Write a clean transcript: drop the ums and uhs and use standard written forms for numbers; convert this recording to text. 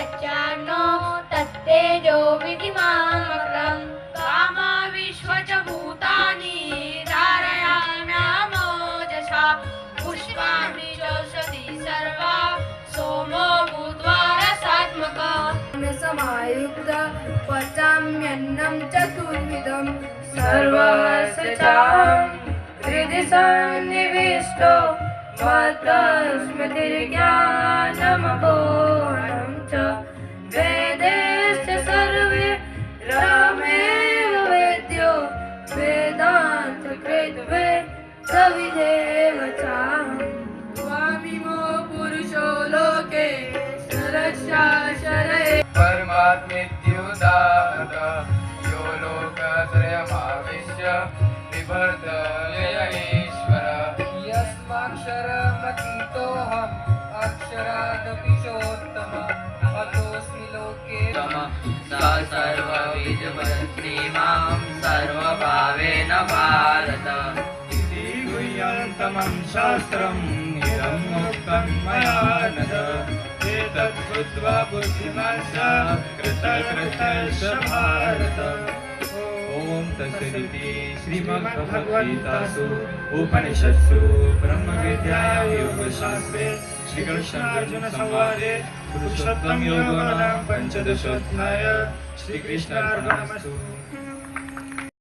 यच्चान्नो तत्तेजो विधिमामकरम् कामा विश्वच भूतानि धारयाम्यामोजसा पुष्पाणि चौषधि सर्वा सोमो भूत्वा रसात्मकः समायुक्त पचाम्यन्नं चतुर्विधं सर्वसचाहं हृदि सन्निविष्टो मत्तस्मृतिर्ज्ञानमपोहनं च वेदैश्च सर्वे रामेव वेद्यो वेदान्तकृद्वे सविदेव चाहम् त्वामिमो पुरुषो लोके सरक्षाशरे परमात्मेत्युदाहृत यो लोकत्रयमाविश्य बिभर्तव्यय ईश्वर यस्माक्षरमतीतोऽहम् अक्षरादपि चोत्तमः अतोऽस्मि लोके सा सर्वबीजवती मां सर्वभावेन भारत इति गुह्यन्तमं शास्त्रम् इदं मुक्तं मया नद एतत् कृत्वा बुद्धिमान् स कृतकृतश्च भारत। ओम तत्सदिति श्रीमद्भगवद्गीतासु उपनिषत्सु ब्रह्मविद्यायां योगशास्त्रे श्रीकृष्णार्जुन संवादे पुरुषोत्तम योगो नाम पंचदशोऽध्यायः। श्रीकृष्णार्पणमस्तु।